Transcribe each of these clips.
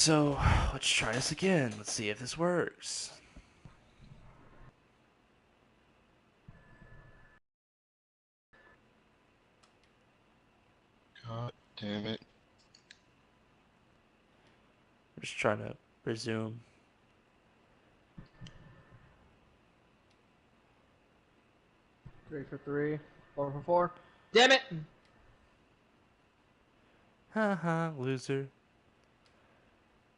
So, let's try this again. Let's see if this works. God damn it. I'm just trying to resume. 3 for 3, 4 for 4. Damn it! Haha, loser.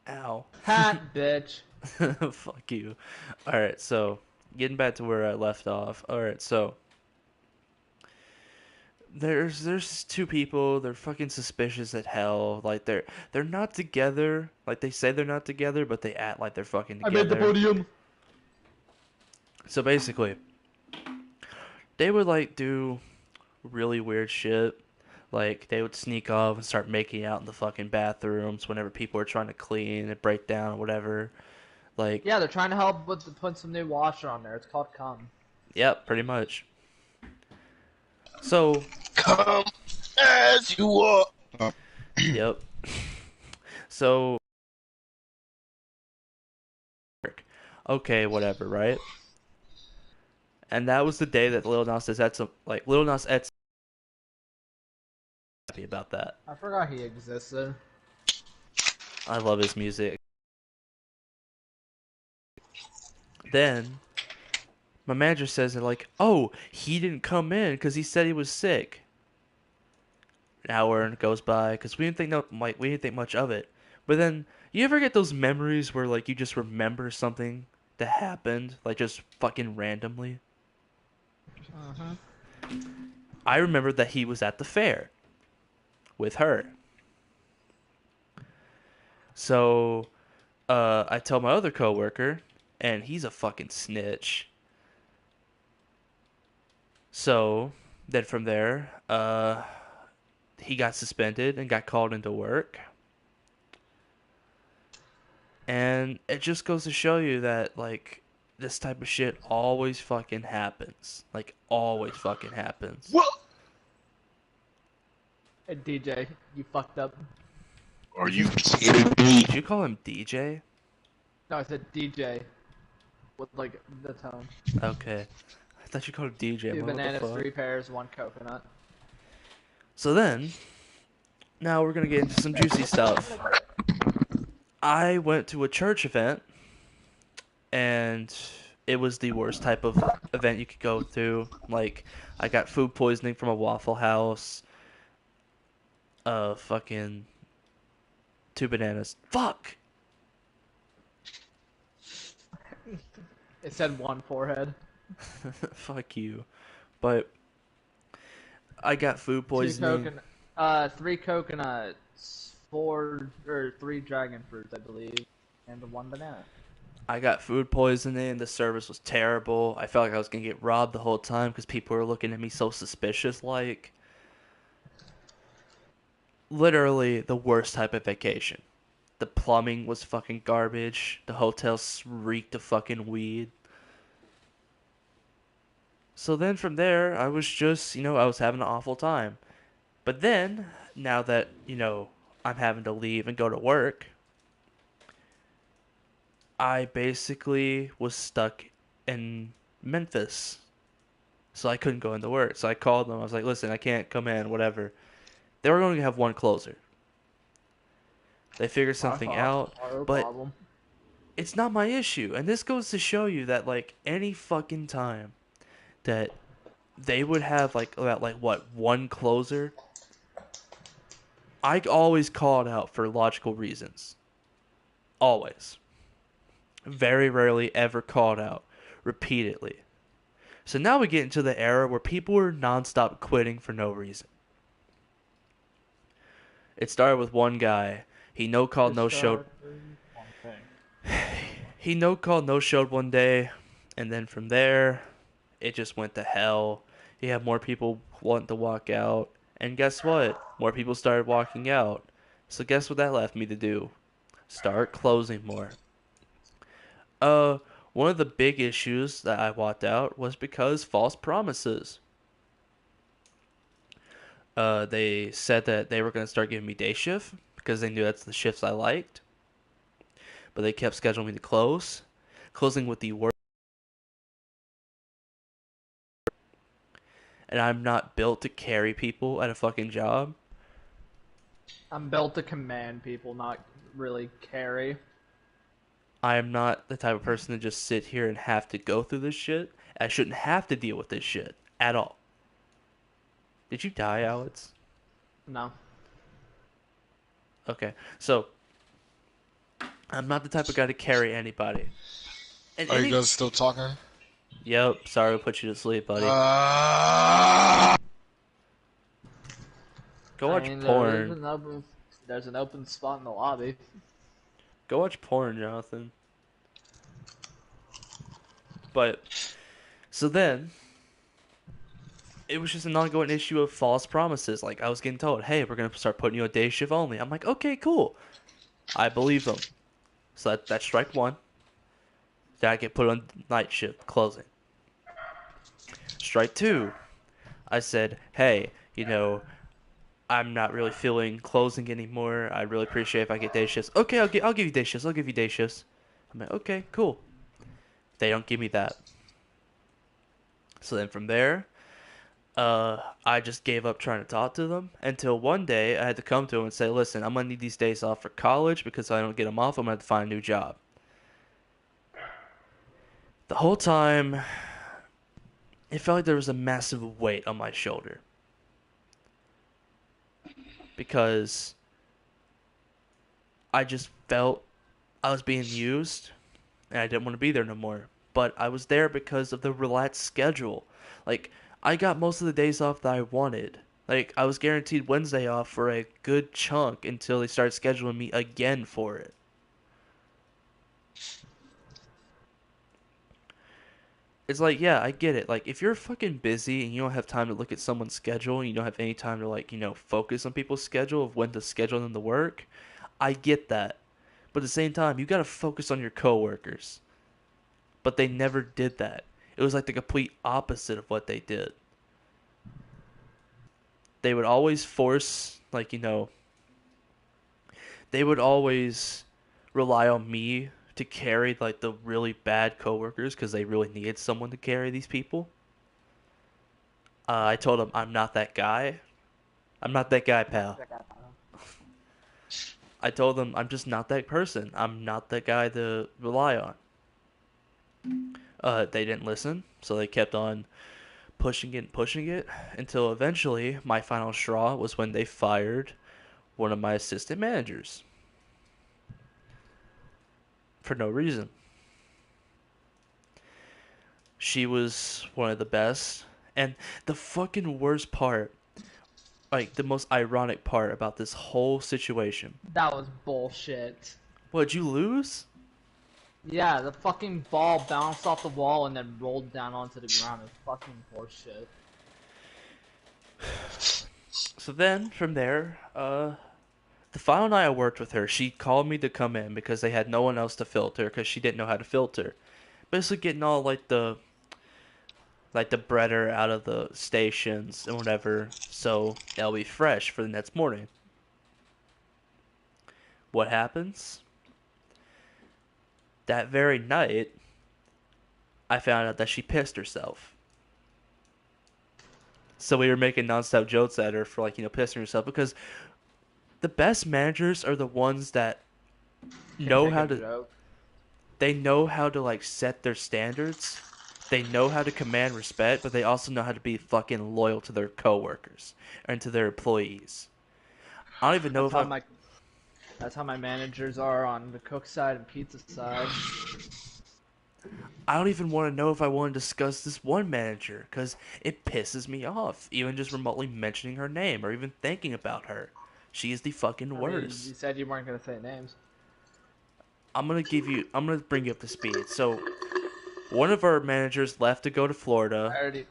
Ow. Hat, bitch. Fuck you. Alright, so, getting back to where I left off. Alright, so, there's two people, they're fucking suspicious as hell. Like, they're not together. Like, they say they're not together, but they act like they're fucking I made the together. podium. So basically, they would, like, do really weird shit. Like they would sneak off and start making out in the fucking bathrooms whenever people were trying to clean and break down or whatever. Like, Yeah, they're trying to help with putting some new washer on there. It's called cum. yep, pretty much. So, Come as you are. Oh, yep. So, okay, whatever, right? And that was the day that Lil Nas X had some, like, Lil Nas X happy about that. I forgot he existed. I love his music. Then my manager says that like, oh, he didn't come in because he said he was sick. An hour goes by because we didn't think much of it. But then you ever get those memories where like you just remember something that happened like just fucking randomly? Uh-huh. I remembered that he was at the fair with her. So I tell my other coworker, and he's a fucking snitch. So then from there, he got suspended and got called into work. And it just goes to show you that like this type of shit always fucking happens. Like always fucking happens. what? Hey, DJ, you fucked up. Are you kidding me? Did you call him DJ? No, I said DJ. With, like, the tone. Okay. I thought you called him DJ. I'm Two like, what the bananas, fuck? 3 pears, 1 coconut. So then, now we're gonna get into some juicy stuff. I went to a church event, and it was the worst type of event you could go to. Like, I got food poisoning from a Waffle House. Fucking two bananas. Fuck. It said one forehead. Fuck you. But I got food Two poisoning. coconut. 3 coconuts. 3 dragon fruits, I believe. And the 1 banana. I got food poisoning. The service was terrible. I felt like I was gonna get robbed the whole time because people were looking at me so suspicious. Like, literally the worst type of vacation. The plumbing was fucking garbage. The hotel reeked of fucking weed. So then from there, I was just, I was having an awful time. But then, now that, I'm having to leave and go to work, I basically was stuck in Memphis. So I couldn't go into work. So I called them. I was like, listen, I can't come in, whatever. They were going to have one closer. They figured something out, No but problem. it's not my issue. And this goes to show you that, like, any fucking time that they would have, like, about, like, what, one closer, I always called out for logical reasons. Always. Very rarely ever called out. Repeatedly. So now we get into the era where people are nonstop quitting for no reason. It started with one guy. He no called, no showed. One thing. He no called, no showed one day, and then from there, it just went to hell. He had more people wanting to walk out, and guess what? More people started walking out. So guess what that left me to do? Start closing more. Uh, One of the big issues that I walked out was because false promises. They said that they were going to start giving me day shift because they knew that's the shifts I liked. but they kept scheduling me to close, closing with the worst. And I'm not built to carry people at a fucking job. I'm built to command people, not really carry. I am not the type of person to just sit here and have to go through this shit. I shouldn't have to deal with this shit at all. Did you die, Alex? No. Okay, so I'm not the type of guy to carry anybody. And Are you guys still talking? Yep, sorry to put you to sleep, buddy. Go watch porn. There's an open spot in the lobby. Go watch porn, Jonathan. But, so then, it was just an ongoing issue of false promises. Like, I was getting told, hey, we're going to start putting you on day shift only. I'm like, okay, cool. I believe them. So that's strike one. Then I get put on night shift, closing. Strike two. I said, hey, I'm not really feeling closing anymore. I really appreciate if I get day shifts. Okay, I'll give you day shifts. I'll give you day shifts. I'm like, okay, cool. They don't give me that. So then from there, I just gave up trying to talk to them until one day I had to come to them and say, listen, I'm going to need these days off for college because if I don't get them off, I'm going to have to find a new job. The whole time, it felt like there was a massive weight on my shoulder. Because I just felt I was being used and I didn't want to be there no more. But I was there because of the relaxed schedule. Like, I got most of the days off that I wanted. Like, I was guaranteed Wednesday off for a good chunk until they started scheduling me again for it. It's like, yeah, I get it. Like, if you're fucking busy and you don't have time to look at someone's schedule and you don't have any time to, like, focus on people's schedule of when to schedule them to work, I get that. But at the same time, you gotta focus on your coworkers. But they never did that. It was like the complete opposite of what they did. They would always force, like, they would always rely on me to carry, like, the really bad coworkers because they really needed someone to carry these people. I told them, I'm not that guy. I'm not that guy, pal. I told them, I'm just not that person. I'm not that guy to rely on. They didn't listen, so they kept on pushing it and pushing it until eventually my final straw was when they fired one of my assistant managers for no reason. She was one of the best, and the fucking worst part, like the most ironic part about this whole situation. That was bullshit. What, did you lose? Yeah, the fucking ball bounced off the wall and then rolled down onto the ground. It's fucking horseshit. So then, from there, the final night I worked with her, she called me to come in because they had no one else to filter because she didn't know how to filter. Basically getting all like the breader out of the stations and whatever, so it'll be fresh for the next morning. What happens? That very night, I found out that she pissed herself. So we were making nonstop jokes at her for, like, pissing herself because the best managers are the ones that know how to. They know how to, like, set their standards. They know how to command respect, but they also know how to be fucking loyal to their coworkers and to their employees. I don't even know That's how my managers are on the cook side and pizza side. I don't even want to know if I want to discuss this one manager because it pisses me off, even just remotely mentioning her name or even thinking about her. She is the fucking worst. You said you weren't gonna say names. I'm gonna bring you up to speed. So, one of our managers left to go to Florida.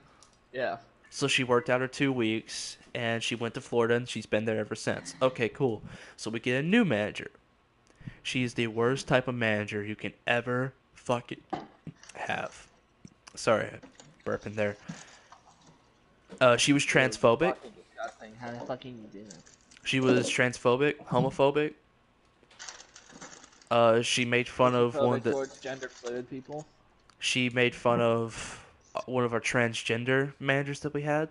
Yeah. So she worked out her 2 weeks, and she went to Florida, and she's been there ever since. Okay, cool. So we get a new manager. She's the worst type of manager you can ever fucking have. Sorry, burping there. She was transphobic. How the fuck can you do that? She was transphobic, homophobic. She made fun of one of the. towards gender fluid people. She made fun of one of our transgender managers that we had.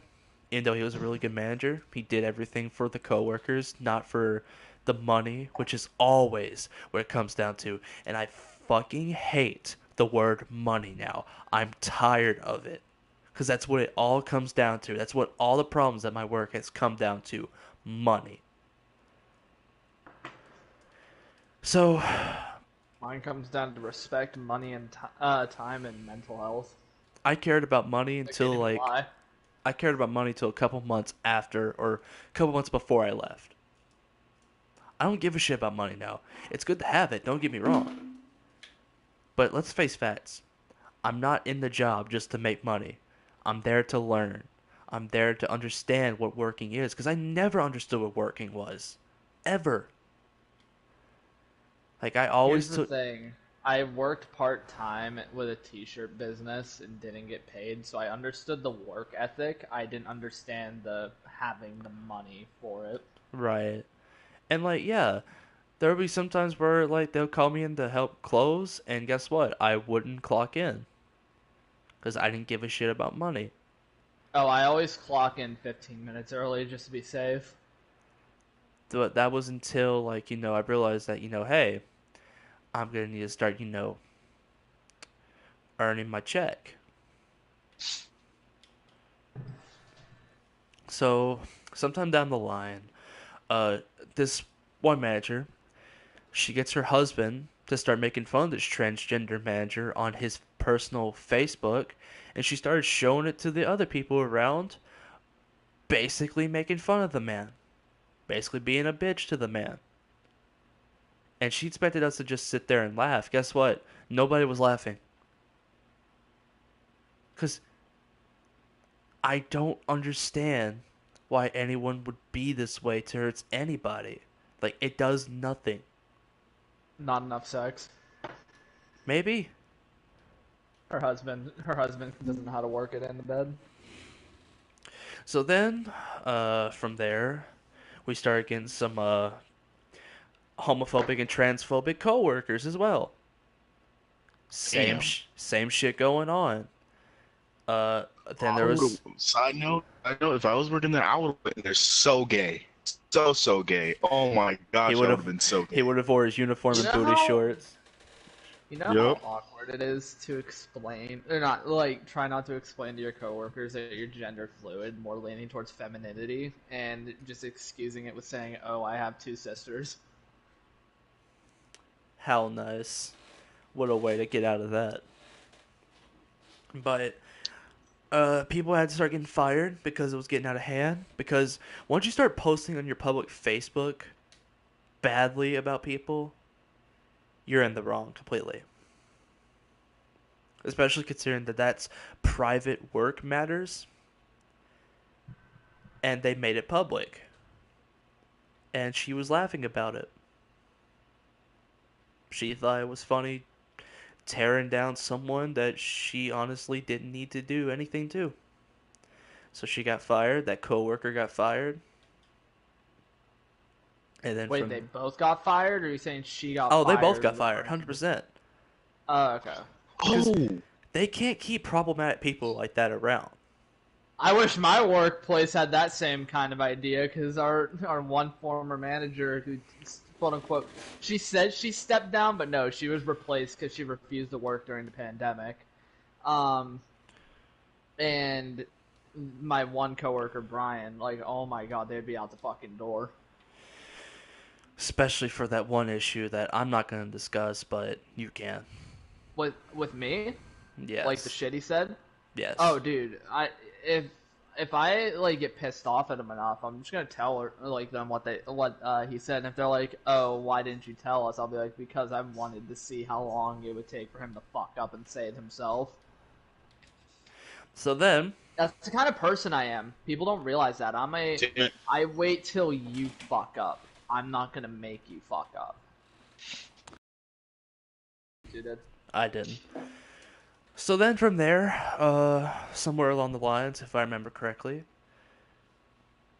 Even though he was a really good manager, he did everything for the coworkers, not for the money, which is always what it comes down to. And I fucking hate the word money now. I'm tired of it. Because that's what it all comes down to. That's what all the problems at my work has come down to. Money. So, Mine comes down to respect, money, and time and mental health. I cared about money I can't until even like lie. I cared about money till a couple months after or a couple months before I left. I don't give a shit about money now. It's good to have it, don't get me wrong. But let's face facts. I'm not in the job just to make money. I'm there to learn. I'm there to understand what working is because I never understood what working was. Ever. Like I always Here's the took thing. I worked part-time with a t-shirt business and didn't get paid, so I understood the work ethic. I didn't understand the having the money for it. right. And like yeah, there'll be some times where like they'll call me in to help close and guess what? I wouldn't clock in because I didn't give a shit about money. Oh, I always clock in 15 minutes early just to be safe. But that was until like, I realized that, hey, I'm gonna need to start, earning my check. So sometime down the line, uh, this one manager, she gets her husband to start making fun of this transgender manager on his personal Facebook, and she started showing it to the other people around, basically making fun of the man, basically being a bitch to the man. And she expected us to just sit there and laugh. Guess what? Nobody was laughing. Because I don't understand why anyone would be this way towards anybody. Like, it does nothing. Not enough sex. Maybe. Her husband doesn't know how to work it in the bed. So then, from there, we started getting some homophobic and transphobic coworkers as well. Damn. Same shit going on. Uh, then there was Side note, I know if I was working there, I would have been there so gay. So gay. Oh my gosh, he I would would have have been so he gay. would have wore his uniform You and know booty how- shorts. You know Yep. how awkward it is to explain, or not, like, try not to explain to your coworkers that you're gender fluid, more leaning towards femininity, and just excusing it with saying, oh, I have two sisters. How nice. What a way to get out of that. But people had to start getting fired because it was getting out of hand. Because once you start posting on your public Facebook badly about people, you're in the wrong completely. Especially considering that that's private work matters. And they made it public. And she was laughing about it. She thought it was funny tearing down someone that she honestly didn't need to do anything to. So she got fired. That coworker got fired. And then Wait, from they both got fired, or are you saying she got oh, fired? they both got as a fired, person? 100%. Oh, okay. Oh, They can't keep problematic people like that around. I wish my workplace had that same kind of idea, because our one former manager who, quote unquote, she said she stepped down, but no, she was replaced because she refused to work during the pandemic. And my one coworker Brian, like, oh my god, they'd be out the fucking door. Especially for that one issue that I'm not going to discuss, but you can. With me, Yes. like the shit he said. Yes. Oh, dude, if I like get pissed off at him enough, I'm just gonna tell her like them what he said. And if they're like, "Oh, why didn't you tell us?" I'll be like, "Because I wanted to see how long it would take for him to fuck up and say it himself." So then, That's the kind of person I am. People don't realize that. damn. I wait till you fuck up. I'm not gonna make you fuck up. Dude, I didn't. So then from there, somewhere along the lines, if I remember correctly,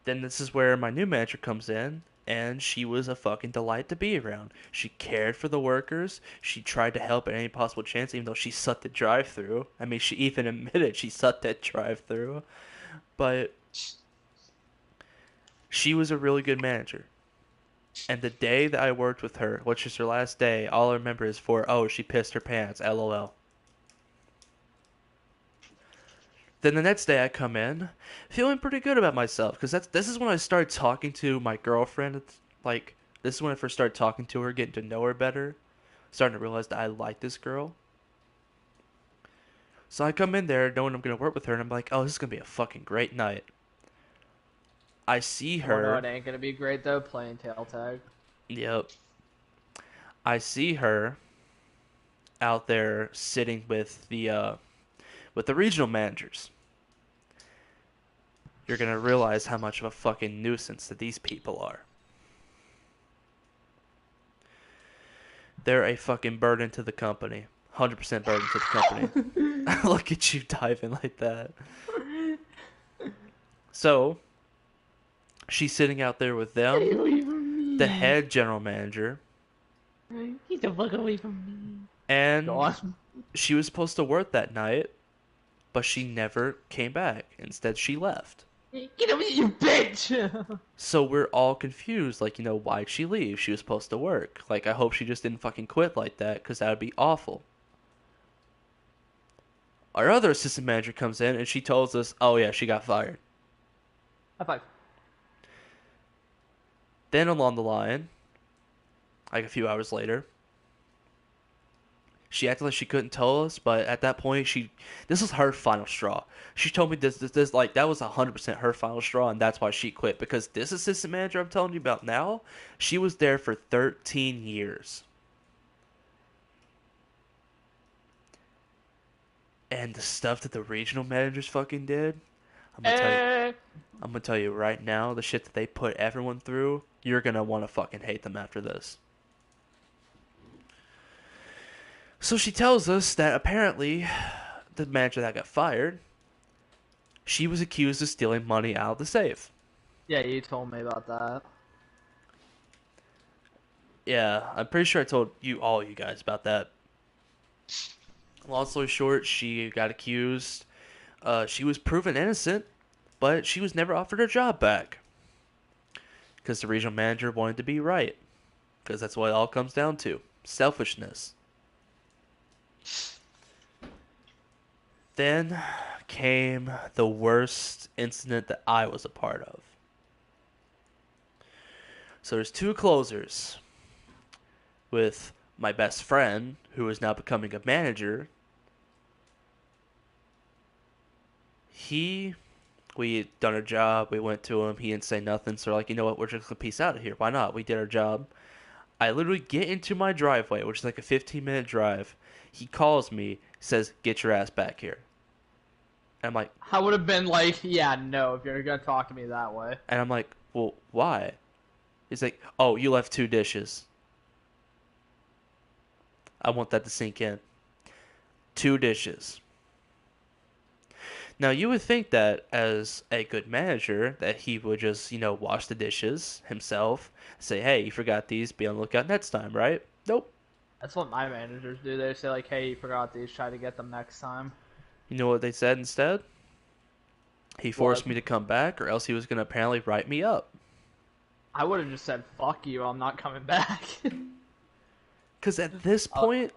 then this is where my new manager comes in, and she was a fucking delight to be around. She cared for the workers. She tried to help at any possible chance, even though she sucked at drive-through. I mean, she even admitted she sucked at drive-through. But she was a really good manager. And the day that I worked with her, which is her last day, all I remember is she pissed her pants, LOL. Then the next day I come in, feeling pretty good about myself, because this is when I started talking to my girlfriend. Like, this is when I first started talking to her, getting to know her better, starting to realize that I like this girl. So I come in there knowing I'm going to work with her, and I'm like, oh, this is going to be a fucking great night. I see Oh, no, her. it ain't gonna be great though. Playing tail tag. Yep. I see her out there sitting with the regional managers. You're gonna realize how much of a fucking nuisance that these people are. They're a fucking burden to the company. 100% burden to the company. Look at you diving like that. So, she's sitting out there with them, Get away from me. the head general manager, Get the fuck away from me. and Go on. she was supposed to work that night, but she never came back. Instead, she left. Get away, you bitch! So we're all confused, like, why'd she leave? She was supposed to work. Like, I hope she just didn't fucking quit like that, because that would be awful. Our other assistant manager comes in, and she tells us, oh yeah, she got fired. High five. Then along the line, like a few hours later, she acted like she couldn't tell us, but at that point, this was her final straw. She told me this like, that was 100% her final straw, and that's why she quit. Because this assistant manager I'm telling you about now, she was there for 13 years. And the stuff that the regional managers fucking did, I'm gonna tell you right now, the shit that they put everyone through, you're gonna want to fucking hate them after this. So she tells us that apparently the manager that got fired, she was accused of stealing money out of the safe. Yeah, you told me about that. Yeah, I'm pretty sure I told all you guys about that. Long story short, she got accused. She was proven innocent, but she was never offered her job back. Because the regional manager wanted to be right. Because that's what it all comes down to. Selfishness. Then came the worst incident that I was a part of. So there's two closers with my best friend, who is now becoming a manager. We had done our job, we went to him, he didn't say nothing, so we're like, you know what, we're just gonna peace out of here. Why not? We did our job. I literally get into my driveway, which is like a 15-minute drive. He calls me, says, get your ass back here. And I'm like, I would have been like, yeah, no, if you're gonna talk to me that way. and I'm like, well, why? He's like, oh, you left 2 dishes. I want that to sink in. 2 dishes. Now, you would think that as a good manager, that he would just, wash the dishes himself, say, hey, you forgot these, be on the lookout next time, right? Nope. That's what my managers do. They say like, hey, you forgot these, try to get them next time. You know what they said instead? He forced What? me to come back, or else he was going to apparently write me up. I would have just said, fuck you, I'm not coming back. Because at this point,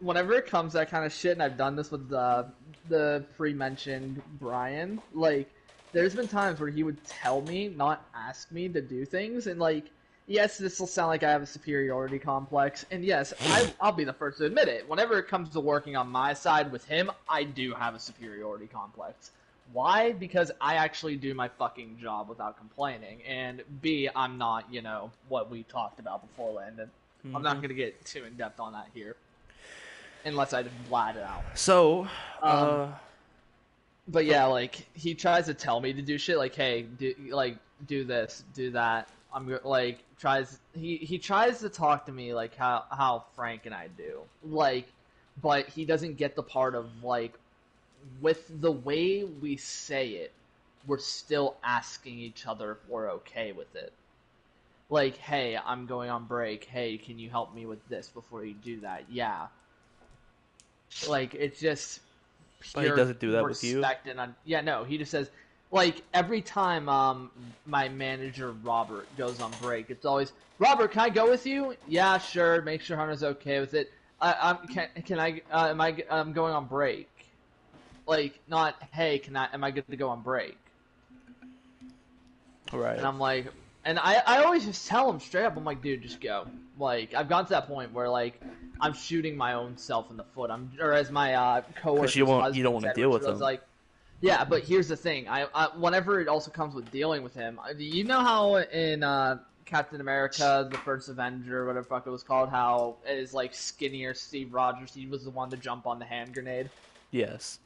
Whenever it comes to that kind of shit, and I've done this with the pre-mentioned Brian, like, there's been times where he would tell me, not ask me to do things, and like, yes, this will sound like I have a superiority complex, and yes, I'll be the first to admit it. Whenever it comes to working on my side with him, I do have a superiority complex. Why? Because I actually do my fucking job without complaining, and B, I'm not, what we talked about before, Landon. I'm not going to get too in-depth on that here. Unless I just blat it out. So, But yeah, like, he tries to tell me to do shit, like, hey, do this, do that. He tries to talk to me like how Frank and I do. Like, but he doesn't get the part of, like, with the way we say it, we're still asking each other if we're okay with it. Like, hey, I'm going on break. Hey, can you help me with this before you do that? Yeah. Like, it's just But he pure doesn't do that with you? respect and yeah, no, he just says, like, every time my manager Robert goes on break, it's always, Robert, can I go with you? Yeah, sure. Make sure Hunter's okay with it. I'm going on break. Like, not, hey, am I good to go on break? Right. And I'm like, and I always just tell him straight up, I'm like, dude, just go. Like, I've gotten to that point where, like, I'm shooting my own self in the foot. Or as my coworker, you don't want to deal with him. Like, yeah, but here's the thing. I whenever it also comes with dealing with him, you know how in Captain America, the First Avenger, whatever the fuck it was called, how it is like skinnier Steve Rogers, he was the one to jump on the hand grenade. Yes.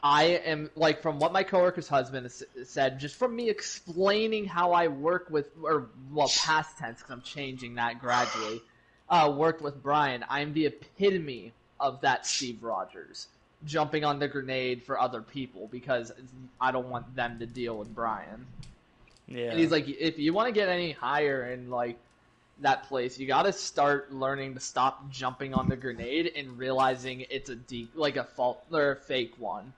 I am, like, from what my coworker's husband said, just from me explaining how I work with, or, well, past tense, because I'm changing that gradually, worked with Brian, I'm the epitome of that Steve Rogers, jumping on the grenade for other people, because I don't want them to deal with Brian. Yeah. And he's like, if you want to get any higher in, like, that place, you gotta start learning to stop jumping on the grenade and realizing it's a fault, or a fake one.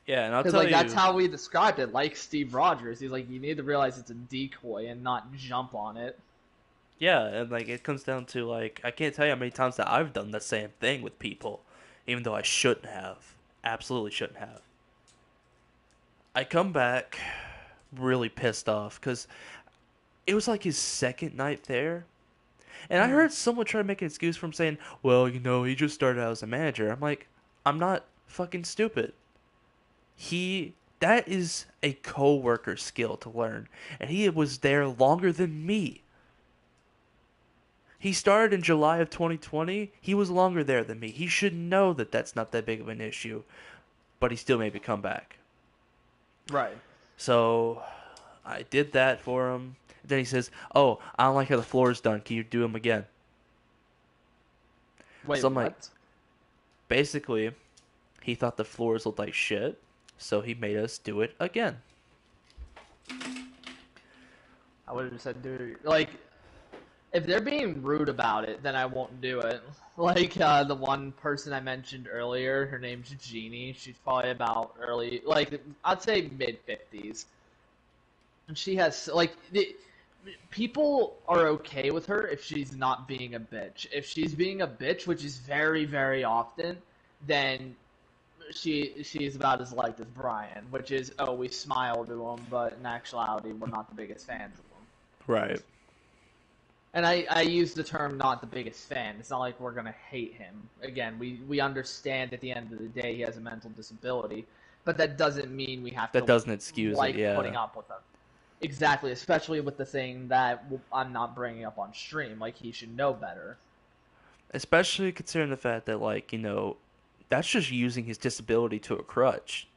Yeah, and I'll Because, tell like, you, that's how we described it, like Steve Rogers. He's like, you need to realize it's a decoy and not jump on it. yeah, and like it comes down to like I can't tell you how many times that I've done the same thing with people, even though I shouldn't have. Absolutely shouldn't have. I come back really pissed off because it was like his second night there. And I heard someone try to make an excuse for him saying, well, you know, he just started out as a manager. I'm like, I'm not fucking stupid. That is a co-worker skill to learn. And he was there longer than me. He started in July of 2020. He was longer there than me. He should know that that's not that big of an issue. But he still made me come back. Right. So I did that for him. Then he says, oh, I don't like how the floor is done. Can you do them again? Wait, So I'm what? like, basically, he thought the floors looked like shit. So he made us do it again. I would have just said, dude, like, if they're being rude about it, then I won't do it. Like, the one person I mentioned earlier, her name's Jeannie. She's probably about I'd say mid-50s. And she has, like, people are okay with her if she's not being a bitch. If she's being a bitch, which is very, very often, then she's about as liked as Brian, which is, oh, we smile to him, but in actuality, we're not the biggest fans of him. Right. And I use the term not the biggest fan. It's not like we're going to hate him. Again, we understand at the end of the day he has a mental disability, but that doesn't mean we have to That doesn't excuse like it, yeah. putting up with him. Exactly, especially with the thing that I'm not bringing up on stream. Like, he should know better. Especially considering the fact that, like, you know, that's just using his disability to a crutch.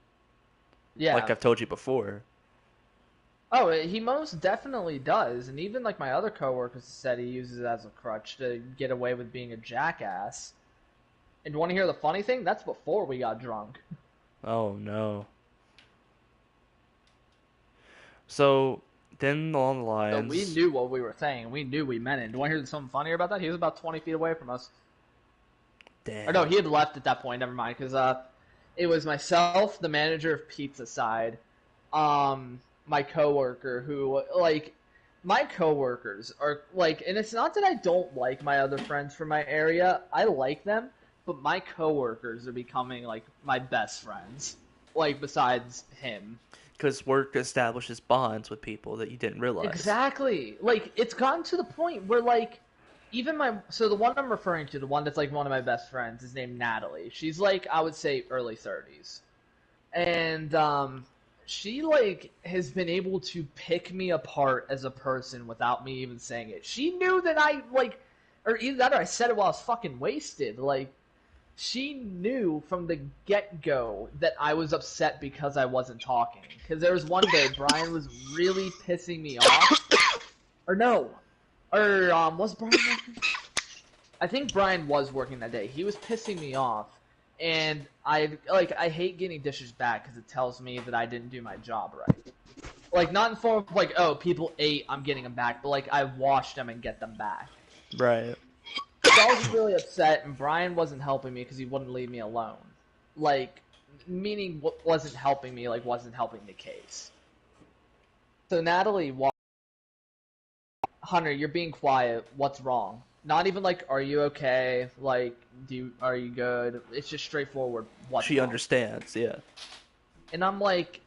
Yeah. Like I've told you before. Oh, he most definitely does. And even, like, my other coworkers said he uses it as a crutch to get away with being a jackass. And want to hear the funny thing? That's before we got drunk. Oh, no. So, then along the So lines... we knew what we were saying. We knew we meant it. Do you want to hear something funnier about that? He was about 20 feet away from us. Damn. Or no, he had left at that point. Never mind, because it was myself, the manager of Pizza Side, my coworker, who, like, my coworkers are, like, and it's not that I don't like my other friends from my area. I like them, but my coworkers are becoming, like, my best friends. Like, besides him. Because work establishes bonds with people that you didn't realize. Exactly. Like, it's gotten to the point where, like, even so the one I'm referring to, the one that's, like, one of my best friends, is named Natalie. She's, like, I would say early 30s. And, she, like, has been able to pick me apart as a person without me even saying it. She knew that I, like, or either that or I said it while I was fucking wasted. Like, she knew from the get-go that I was upset because I wasn't talking. Because there was one day Brian was really pissing me off. Or no. Or, was Brian working? I think Brian was working that day. He was pissing me off. and I hate getting dishes back because it tells me that I didn't do my job right. Like, not in form of like, oh, people ate, I'm getting them back, but like I washed them and get them back. Right. So I was really upset, and Brian wasn't helping me because he wouldn't leave me alone. Like, meaning wasn't helping me, like wasn't helping the case. So Natalie walked. Hunter, you're being quiet. What's wrong? Not even like, are you okay? Like, are you good? It's just straightforward. What's She wrong? understands, yeah. And I'm like,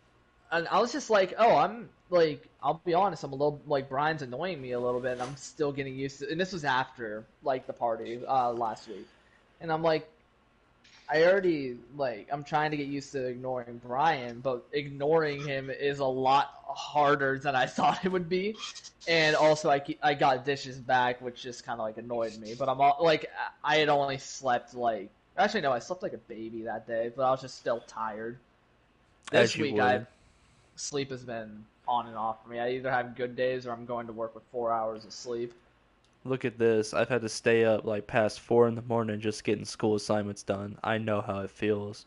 and I was just like, oh, I'm like, I'll be honest, I'm a little like Brian's annoying me a little bit, and I'm still getting used to. And this was after like the party last week, and I'm like, I already like I'm trying to get used to ignoring Brian, but ignoring him is a lot harder than I thought it would be. And also, I got dishes back, which just kind of like annoyed me. But I'm all, like, I had only slept like actually no, I slept like a baby that day, but I was just still tired. This As you week, would. sleep has been on and off for me. I either have good days or I'm going to work with 4 hours of sleep. Look at this. I've had to stay up like past 4 in the morning just getting school assignments done. I know how it feels.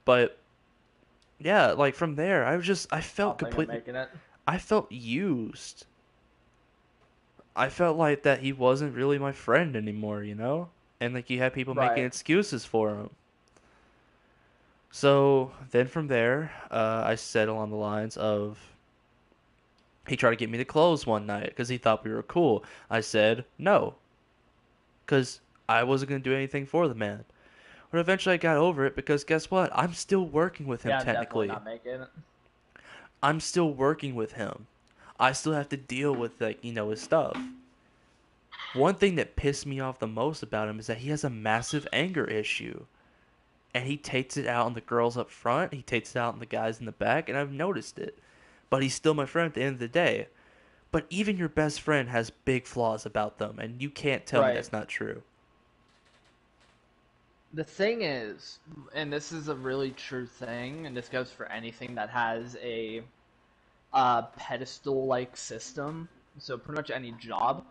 But yeah, like from there, I I felt don't think I'm completely, making it. I felt used. I felt like that he wasn't really my friend anymore, you know? And like you had people making Right. excuses for him. So then from there, I settle on the lines of he tried to get me to close one night because he thought we were cool. I said no, because I wasn't going to do anything for the man. But eventually I got over it because guess what? I'm still working with him Yeah, I'm definitely technically. not making it. I'm still working with him. I still have to deal with like, his stuff. One thing that pissed me off the most about him is that he has a massive anger issue. And he takes it out on the girls up front, he takes it out on the guys in the back, and I've noticed it. But he's still my friend at the end of the day. But even your best friend has big flaws about them, and you can't tell me Right. that's not true. The thing is, and this is a really true thing, and this goes for anything that has a pedestal-like system, so pretty much any job,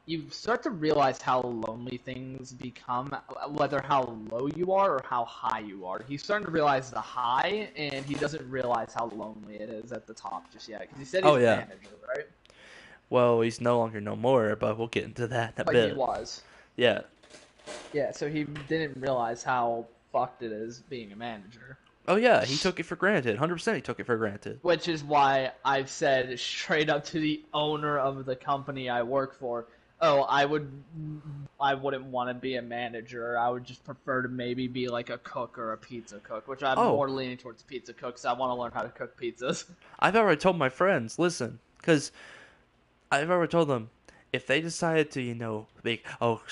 you start to realize how lonely things become, whether how low you are or how high you are. He's starting to realize the high, and he doesn't realize how lonely it is at the top just yet, because he said he's Oh, a yeah. manager, right? Well, he's no longer no more, but we'll get into that in a But bit. he was. Yeah. Yeah, so he didn't realize how fucked it is being a manager. Oh yeah, he took it for granted. 100% he took it for granted. Which is why I've said straight up to the owner of the company I work for, oh, I wouldn't want to be a manager. I would just prefer to maybe be like a cook or a pizza cook, which I'm Oh. more leaning towards pizza cooks. I want to learn how to cook pizzas. I've already told my friends, listen, because I've already told them, if they decided to,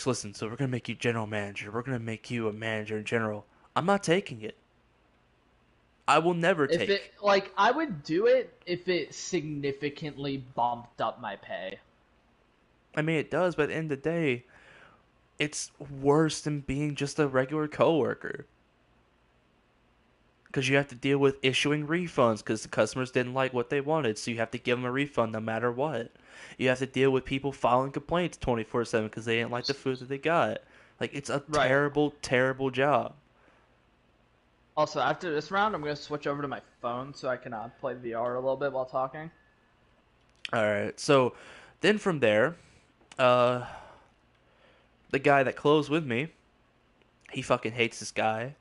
listen, so we're going to make you general manager, we're going to make you a manager in general, I'm not taking it. I will never If take it like I would do it if it significantly bumped up my pay. I mean, it does, but at the end of the day, it's worse than being just a regular coworker. Because you have to deal with issuing refunds because the customers didn't like what they wanted, so you have to give them a refund no matter what. You have to deal with people filing complaints 24/7 because they didn't like the food that they got. Like, it's a Right. terrible, terrible job. Also, after this round, I'm going to switch over to my phone so I can play VR a little bit while talking. Alright, so then from there, the guy that closed with me, he fucking hates this guy.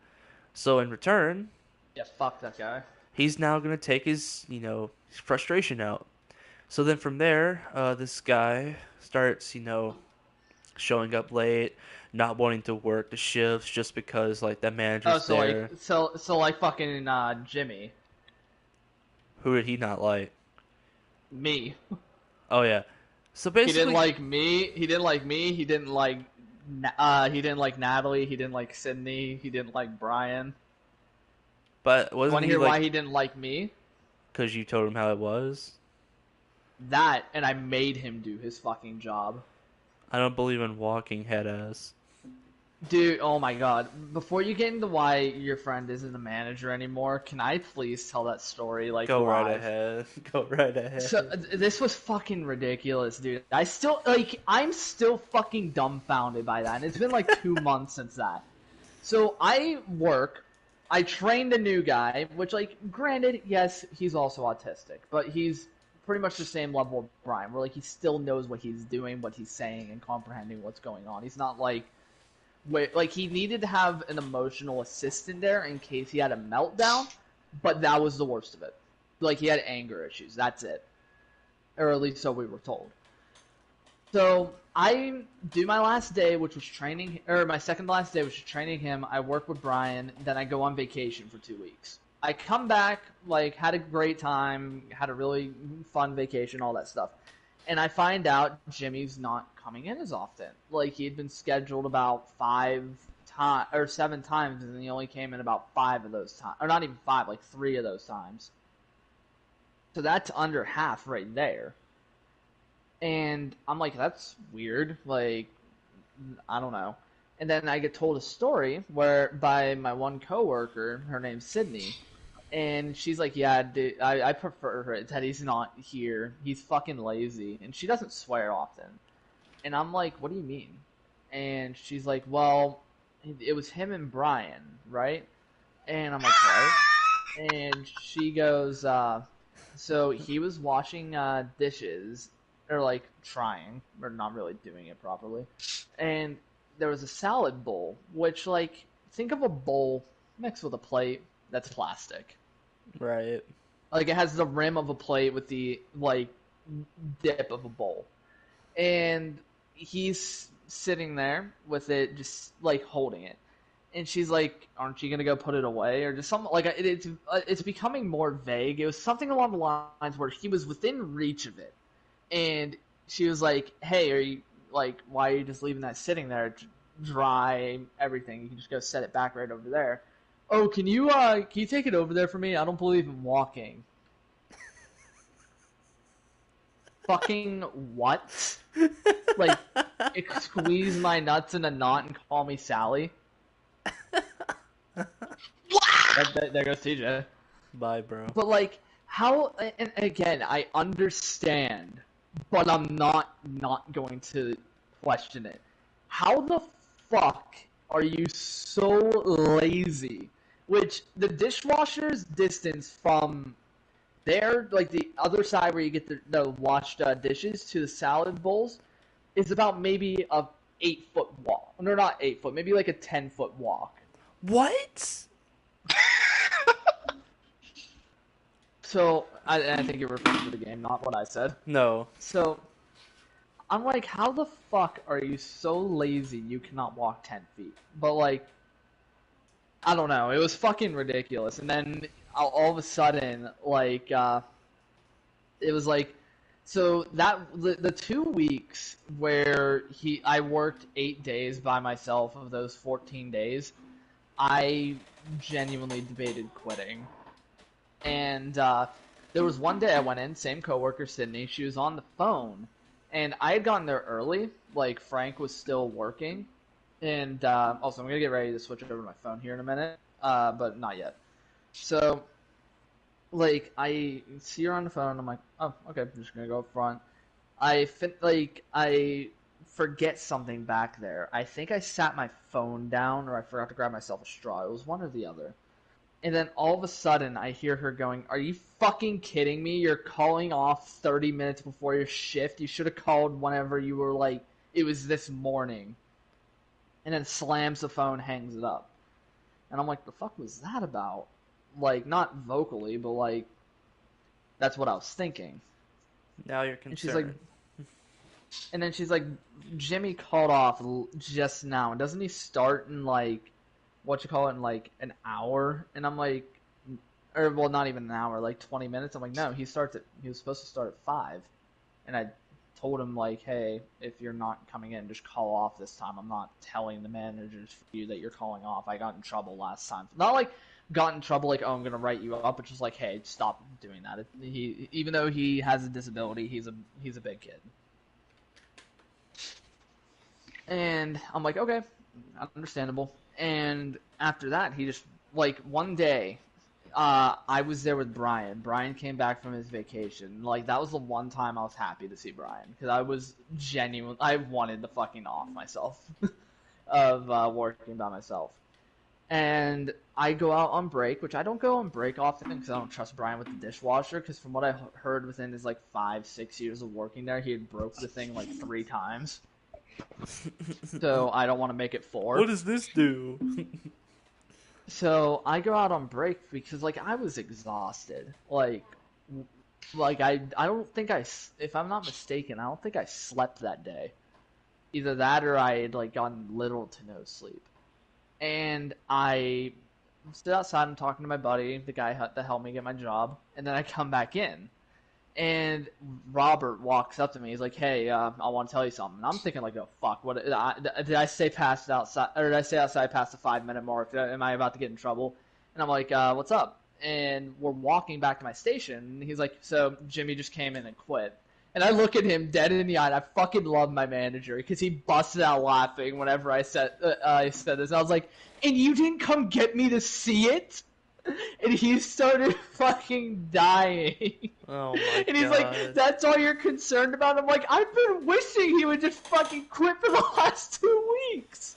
So in return, Yeah, fuck that guy. he's now going to take his, his frustration out. So then from there, this guy starts, showing up late, not wanting to work the shifts just because, like, that manager's Oh, so there. like, so like fucking Jimmy, Who did he not like? me. Oh, yeah. So He basically, didn't like me. He didn't like me. He didn't like. He didn't like Natalie. He didn't like Sydney. He didn't like Brian. but Want wasn't to he hear why like, he didn't like me? because you told him how it was? That, and I made him do his fucking job. I don't believe in walking head ass. Dude, oh my god. Before you get into why your friend isn't a manager anymore, can I please tell that story like Go right live? ahead. Go right ahead. So this was fucking ridiculous, dude. I'm still fucking dumbfounded by that. And it's been like 2 months since that. So I work. I trained a new guy, which, like, granted, yes, he's also autistic, but he's pretty much the same level of Brian, where, like, he still knows what he's doing, what he's saying, and comprehending what's going on. He's not like, he needed to have an emotional assistant there in case he had a meltdown, but that was the worst of it. Like, he had anger issues. That's it, or at least so we were told. So I do my last day, which was training, or my second to last day, which was training him. I work with Brian, then I go on vacation for 2 weeks. I come back, like, had a great time, had a really fun vacation, all that stuff. And I find out Jimmy's not coming in as often. Like, he had been scheduled about 7 times, and he only came in about 5 of those times. Or not even 5, like 3 of those times. So that's under half right there. And I'm like, that's weird. Like, I don't know. And then I get told a story by my one coworker. Her name's Sydney. And she's like, yeah, dude, I prefer it that he's not here. He's fucking lazy. And she doesn't swear often. And I'm like, what do you mean? And she's like, well, it was him and Brian, right? And I'm like, right? And she goes, so he was washing dishes, or like trying, or not really doing it properly. And there was a salad bowl, which, like, think of a bowl mixed with a plate that's plastic. Right. Like, it has the rim of a plate with the, like, dip of a bowl. And he's sitting there with it, just, like, holding it. And she's like, aren't you going to go put it away? Or just something, like, it's becoming more vague. It was something along the lines where he was within reach of it. And she was like, hey, are you, like, why are you just leaving that sitting there, dry, everything? You can just go set it back right over there. Oh, can you take it over there for me? I don't believe in walking. Fucking what? Like, squeeze my nuts in a knot and call me Sally? There goes TJ. Bye, bro. But, like, how, and again, I understand, but I'm not going to question it. How the fuck are you so lazy? Which, the dishwasher's distance from there, like the other side where you get the washed dishes, to the salad bowls, is about maybe a 8-foot walk. No, not 8 foot, maybe like a 10-foot walk. What? So, I think you're referring to the game, not what I said. No. So, I'm like, how the fuck are you so lazy you cannot walk 10 feet? But, like, I don't know. It was fucking ridiculous. And then all of a sudden, like, it was like, so that the 2 weeks where I worked 8 days by myself of those 14 days, I genuinely debated quitting. And there was one day I went in, same coworker, Sydney. She was on the phone, and I had gotten there early. Like, Frank was still working. And also, I'm going to get ready to switch over to my phone here in a minute, but not yet. So, like, I see her on the phone. I'm like, oh, okay, I'm just going to go up front. I forget something back there. I think I sat my phone down, or I forgot to grab myself a straw. It was one or the other. And then all of a sudden, I hear her going, are you fucking kidding me? You're calling off 30 minutes before your shift. You should have called whenever you were like, it was this morning. And then slams the phone, hangs it up. And I'm like, the fuck was that about? Like, not vocally, but like, that's what I was thinking. Now you're And she's concerned. like, and then she's like, Jimmy called off just now. And doesn't he start in like, in like an hour? And I'm like, or well, not even an hour, like 20 minutes. I'm like, no, he was supposed to start at 5. And I told him, like, hey, if you're not coming in, just call off this time. I'm not telling the managers for you that you're calling off. I got in trouble last time. Not like got in trouble like, oh, I'm gonna write you up, but just like, hey, stop doing that. He, even though he has a disability, he's a big kid. And I'm like, okay, understandable. And after that, he just, like, one day, I was there with Brian. Brian came back from his vacation. Like, that was the one time I was happy to see Brian. Because I was I wanted to fucking off myself of working by myself. and I go out on break, which I don't go on break often because I don't trust Brian with the dishwasher. Because from what I heard, within his like 5-6 years of working there, he had broke the thing like 3 times. So I don't want to make it 4. What does this do? So I go out on break because like I was exhausted. Like I don't think if I'm not mistaken, I don't think I slept that day. Either that or I had like gotten little to no sleep. And I sit outside and talking to my buddy, the guy that helped me get my job, and then I come back in. And Robert walks up to me. He's like, "Hey, I want to tell you something." And I'm thinking, like, "Oh fuck! What did I say past outside, or did I say outside past the 5-minute mark? Am I about to get in trouble?" And I'm like, "What's up?" And we're walking back to my station. And he's like, "So Jimmy just came in and quit." And I look at him dead in the eye. And I fucking love my manager because he busted out laughing whenever I said this. I was like, "And you didn't come get me to see it?" And he started fucking dying. Oh my And he's god. like, "That's all you're concerned about?" I'm like, "I've been wishing he would just fucking quit for the last 2 weeks."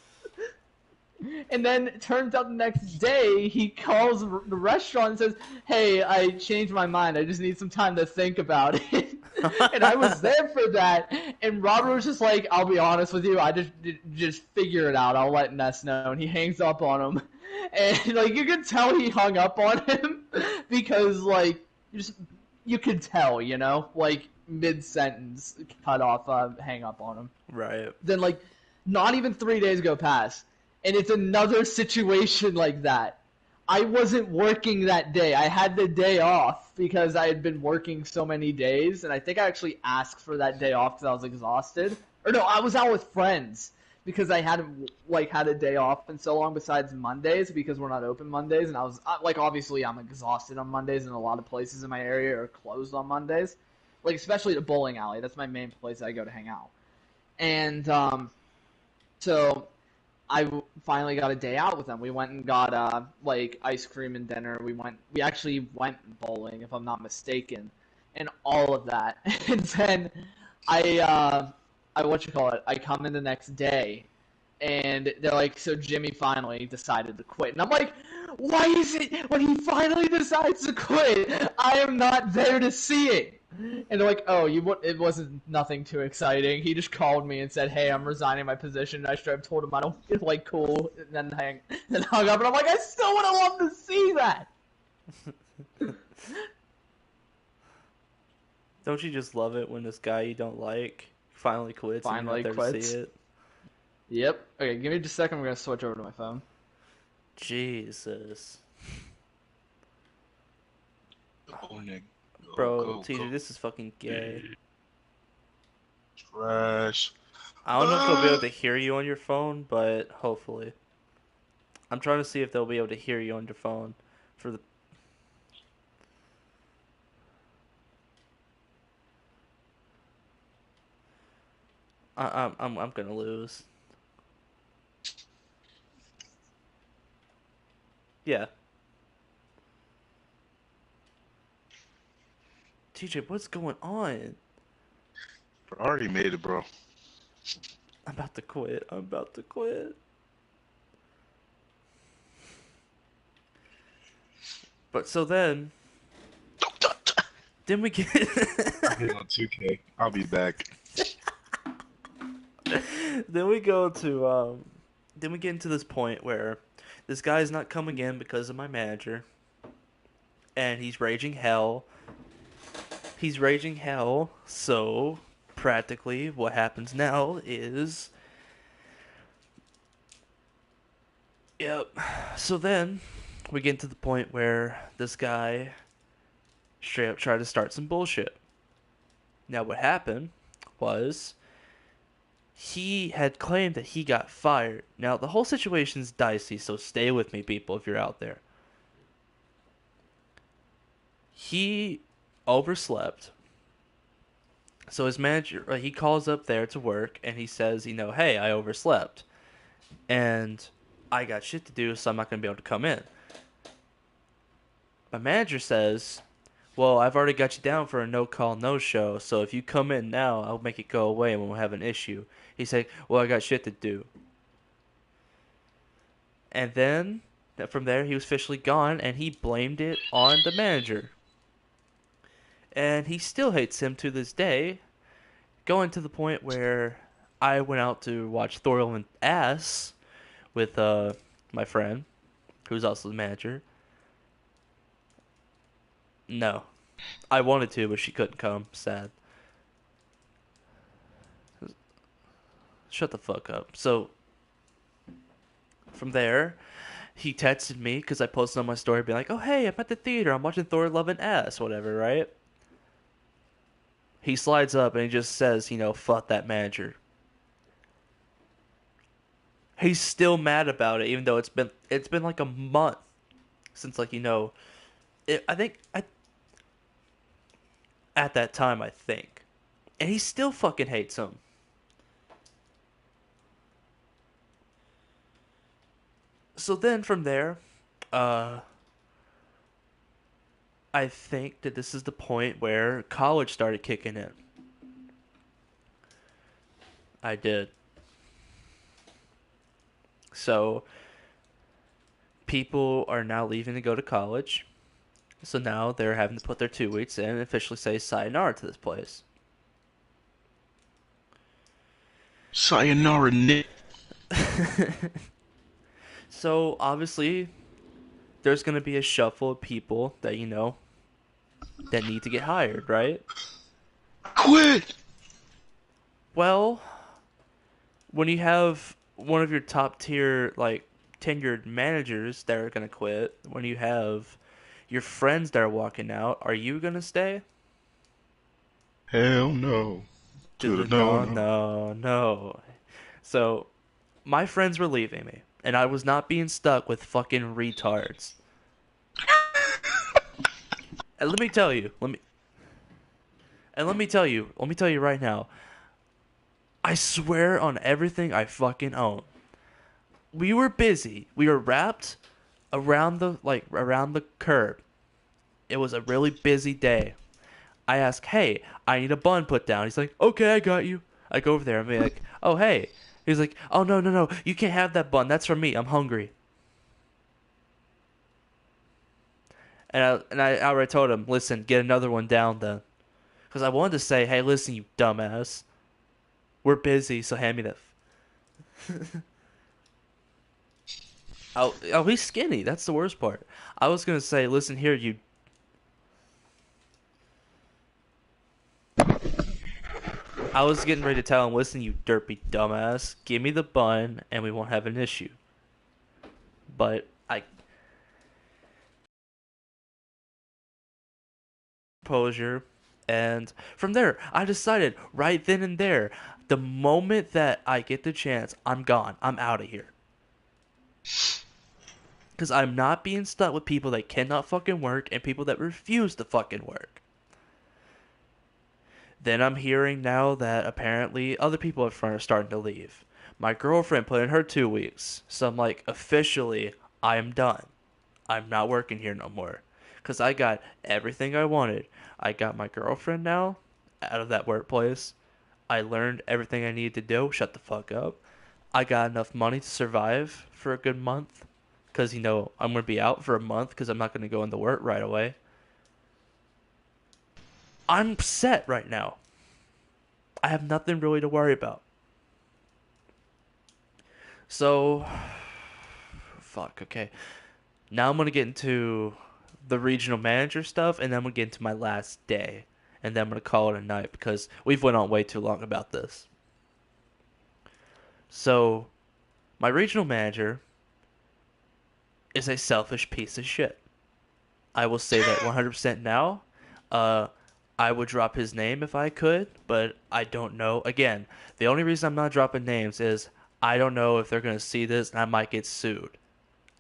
And then it turns out the next day, he calls the restaurant and says, "Hey, I changed my mind. I just need some time to think about it." And I was there for that. And Robert was just like, "I'll be honest with you. I just figure it out. I'll let Ness know." And he hangs up on him. And like you could tell he hung up on him because like you could tell, you know, like mid-sentence cut off, hang up on him. Right. Then like not even 3 days go past, and it's another situation like that. I wasn't working that day. I had the day off because I had been working so many days, and I think I actually asked for that day off because I was exhausted. Or no, I was out with friends because I hadn't like had a day off in so long besides Mondays because we're not open Mondays, and I was like, obviously I'm exhausted on Mondays, and a lot of places in my area are closed on Mondays, like especially the bowling alley. That's my main place I go to hang out. And so I finally got a day out with them. We went and got like ice cream and dinner. We actually went bowling, if I'm not mistaken, and all of that. And then I come in the next day, and they're like, "So Jimmy finally decided to quit." And I'm like, "Why is it when he finally decides to quit, I am not there to see it?" And they're like, "Oh, it wasn't nothing too exciting. He just called me and said, 'Hey, I'm resigning my position.' And I straight up told him I don't feel like cool," and then hung up. And I'm like, "I still would have loved to see that." Don't you just love it when this guy you don't like finally quits and Finally you're not there to quits. see it? Yep. Okay, give me just a second. I'm gonna switch over to my phone. Jesus. Oh, nigga. Bro, TJ, this is fucking gay. Trash. I don't know if they'll be able to hear you on your phone, but hopefully. I'm trying to see if they'll be able to hear you on your phone for the. I'm gonna lose. Yeah. TJ, what's going on? I already made it, bro. I'm about to quit. I'm about to quit. But so then we get I'm hitting on 2K. I'll be back. then we go to then we get into this point where this guy's not coming in because of my manager, and he's raging hell. So practically what happens now is, yep. So then we get to the point where this guy straight up tried to start some bullshit. Now what happened was he had claimed that he got fired. Now the whole situation's dicey, so stay with me, people, if you're out there. He overslept. So his manager, he calls up there to work and he says, "Hey, I overslept. And I got shit to do, so I'm not going to be able to come in." My manager says, "Well, I've already got you down for a no-call, no-show, so if you come in now, I'll make it go away and we won't have an issue." He said, "Well, I got shit to do." And then From there, he was officially gone, and he blamed it on the manager. And he still hates him to this day, going to the point where I went out to watch Thor Love and Ass with my friend, who's also the manager. No, I wanted to, but she couldn't come. Sad. Shut the fuck up. So from there, he texted me because I posted on my story, being like, "Oh hey, I'm at the theater. I'm watching Thor: Love and Ass, whatever." Right? He slides up and he just says, "Fuck that manager." He's still mad about it, even though it's been like a month since I think at that time I think, and he still fucking hates him. So then from there, uh, I think that this is the point where college started kicking in. I did. So people are now leaving to go to college. So now they're having to put their 2 weeks in and officially say sayonara to this place. Sayonara, Nick. So obviously, there's going to be a shuffle of people that that need to get hired, right? Quit. Well, when you have one of your top tier, like, tenured managers that are going to quit, when you have your friends that are walking out, are you going to stay? Hell no. To the No, no. no, no. So, my friends were leaving me, and I was not being stuck with fucking retards. And let me tell you, let me tell you right now, I swear on everything I fucking own. We were busy. We were wrapped around the curb. It was a really busy day. I ask, "Hey, I need a bun put down." He's like, "Okay, I got you." I go over there and be like, "Oh, hey." He's like, "Oh, no, no, no. You can't have that bun. That's for me. I'm hungry." And I already told him, "Listen, get another one down then." Because I wanted to say, "Hey, listen, you dumbass. We're busy, so hand me that." He's skinny. That's the worst part. I was gonna say, "Listen here, you." I was getting ready to tell him, "Listen, you derpy dumbass. Give me the bun, and we won't have an issue." But I composure, and from there, I decided right then and there, the moment that I get the chance, I'm gone. I'm out of here. Because I'm not being stuck with people that cannot fucking work and people that refuse to fucking work. Then I'm hearing now that apparently other people in front are starting to leave. My girlfriend put in her 2 weeks. So I'm like, officially, I am done. I'm not working here no more. Because I got everything I wanted. I got my girlfriend now out of that workplace. I learned everything I needed to do. Shut the fuck up. I got enough money to survive for a good month. Because, I'm going to be out for a month because I'm not going to go into work right away. I'm set right now. I have nothing really to worry about. So, fuck, okay. Now I'm going to get into the regional manager stuff, and then I'm going to get into my last day. And then I'm going to call it a night because we've went on way too long about this. So, my regional manager is a selfish piece of shit. I will say that 100% now. I would drop his name if I could, but I don't know. Again, the only reason I'm not dropping names is I don't know if they're going to see this and I might get sued.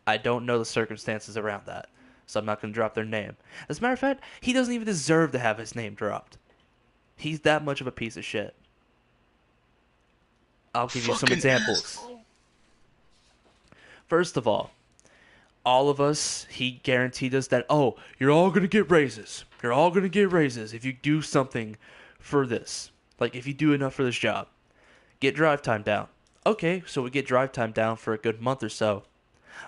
I don't know the circumstances around that, so I'm not going to drop their name. As a matter of fact, he doesn't even deserve to have his name dropped. He's that much of a piece of shit. I'll give you some Fucking examples. asshole. First of all of us, he guaranteed us that, "Oh, you're all going to get raises. You're all going to get raises if you do something for this. Like, if you do enough for this job. Get drive time down." Okay, so we get drive time down for a good month or so.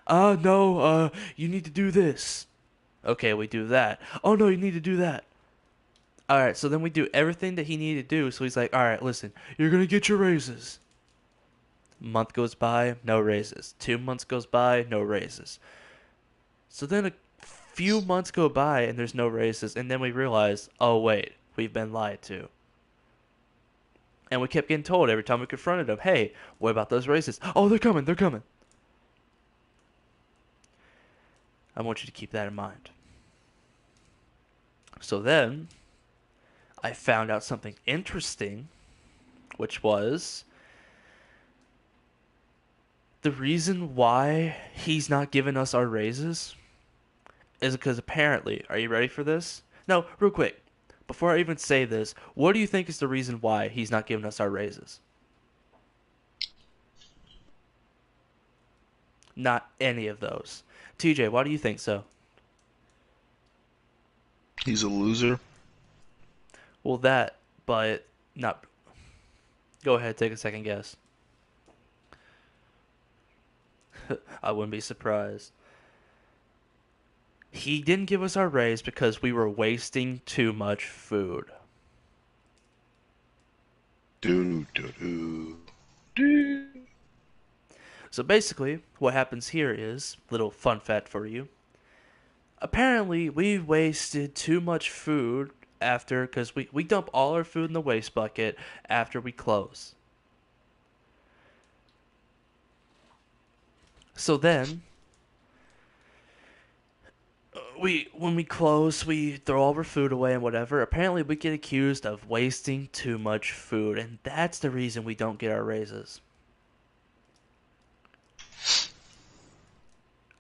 No, you need to do this. Okay, we do that. Oh no, you need to do that. All right, so then we do everything that he needed to do. So he's like, all right, listen, you're gonna get your raises. Month goes by, no raises. 2 months goes by, no raises. So then a few months go by and there's no raises, and then we realize, oh wait, we've been lied to. And we kept getting told every time we confronted him, hey, what about those raises? Oh, they're coming, they're coming. I want you to keep that in mind. So then, I found out something interesting, which was the reason why he's not giving us our raises is because apparently, are you ready for this? No, real quick, before I even say this, what do you think is the reason why he's not giving us our raises? Not any of those. TJ, why do you think so? He's a loser. Well, that, but not. Go ahead, take a second guess. I wouldn't be surprised. He didn't give us our raise because we were wasting too much food. Do do do do. So basically, what happens here is, little fun fact for you. Apparently, we wasted too much food after, because we dump all our food in the waste bucket after we close. So then, when we close, we throw all our food away and whatever. Apparently, we get accused of wasting too much food, and that's the reason we don't get our raises.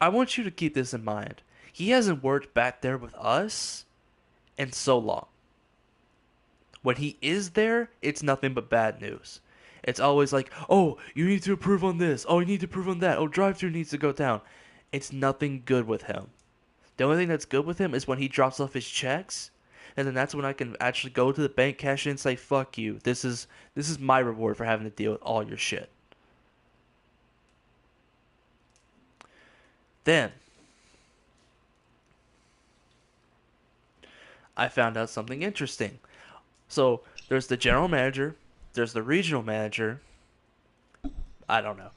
I want you to keep this in mind. He hasn't worked back there with us in so long. When he is there, it's nothing but bad news. It's always like, oh, you need to approve on this. Oh, you need to approve on that. Oh, drive-thru needs to go down. It's nothing good with him. The only thing that's good with him is when he drops off his checks, and then that's when I can actually go to the bank, cash in, and say, fuck you. This is my reward for having to deal with all your shit. Then, I found out something interesting. So, there's the general manager, there's the regional manager, I don't know.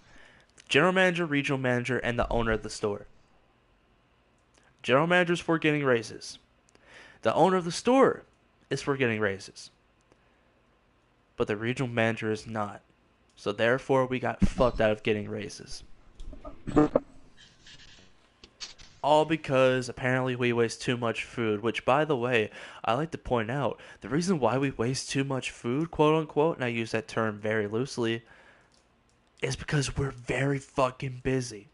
General manager, regional manager, and the owner of the store. General manager's for getting raises. The owner of the store is for getting raises. But the regional manager is not. So therefore, we got fucked out of getting raises. All because apparently we waste too much food, which, by the way, I like to point out, the reason why we waste too much food, quote unquote, and I use that term very loosely, is because we're very fucking busy.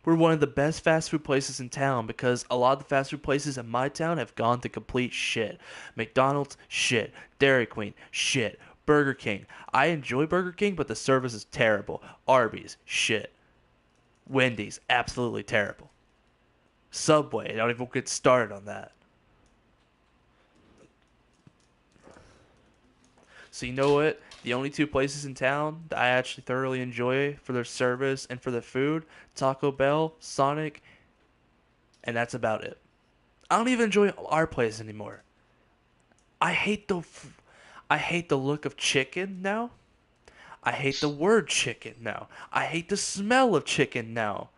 We're one of the best fast food places in town because a lot of the fast food places in my town have gone to complete shit. McDonald's, shit. Dairy Queen, shit. Burger King. I enjoy Burger King, but the service is terrible. Arby's, shit. Wendy's, absolutely terrible. Subway, don't even get started on that. So you know what? The only two places in town that I actually thoroughly enjoy for their service and for their food, Taco Bell, Sonic, and that's about it. I don't even enjoy our place anymore. I hate the look of chicken now. I hate the word chicken now. I hate the smell of chicken now.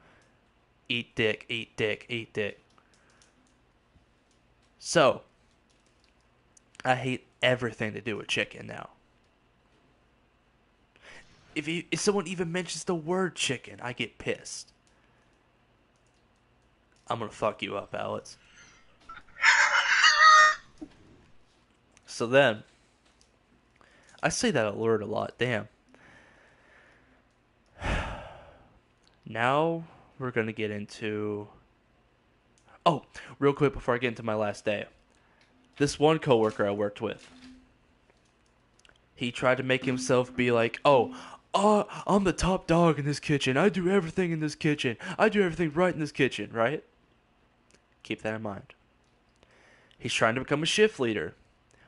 Eat dick, eat dick, eat dick. So, I hate everything to do with chicken now. If someone even mentions the word chicken, I get pissed. I'm gonna fuck you up, Alex. So then, I say that word a lot, damn. Now, we're gonna get into... Oh, real quick before I get into my last day. This one coworker I worked with, he tried to make himself be like, I'm the top dog in this kitchen. I do everything in this kitchen. I do everything right in this kitchen, right? Keep that in mind. He's trying to become a shift leader,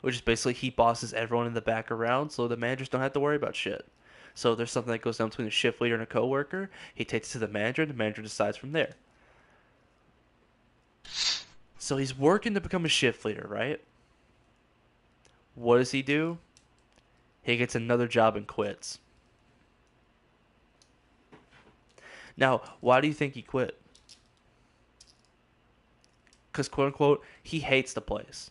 which is basically he bosses everyone in the back around so the managers don't have to worry about shit. So if there's something that goes down between a shift leader and a coworker, he takes it to the manager, and the manager decides from there. So he's working to become a shift leader, right? What does he do? He gets another job and quits. Now, why do you think he quit? Because, quote unquote, he hates the place.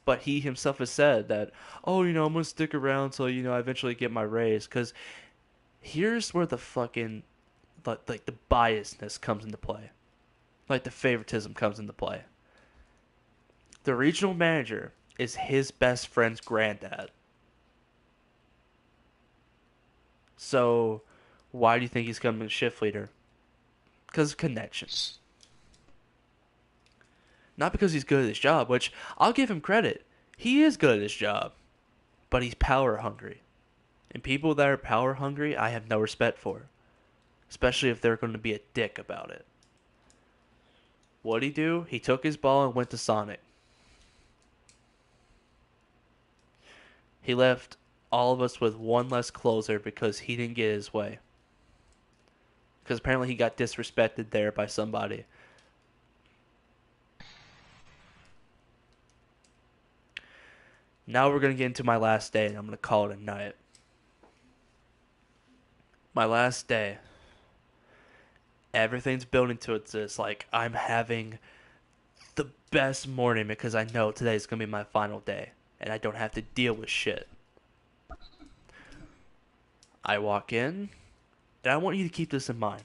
But he himself has said that, oh, I'm going to stick around till, I eventually get my raise. Because here's where the fucking, like, the biasness comes into play. Like, the favoritism comes into play. The regional manager is his best friend's granddad. So, why do you think he's coming shift leader? Because of connections. Not because he's good at his job, which I'll give him credit. He is good at his job. But he's power hungry. And people that are power hungry, I have no respect for. Especially if they're going to be a dick about it. What'd he do? He took his ball and went to Sonic. He left all of us with one less closer because he didn't get his way. Because apparently he got disrespected there by somebody. Now we're going to get into my last day, and I'm going to call it a night. My last day. Everything's building to this. Like, I'm having the best morning because I know today's going to be my final day. And I don't have to deal with shit. I walk in, and I want you to keep this in mind.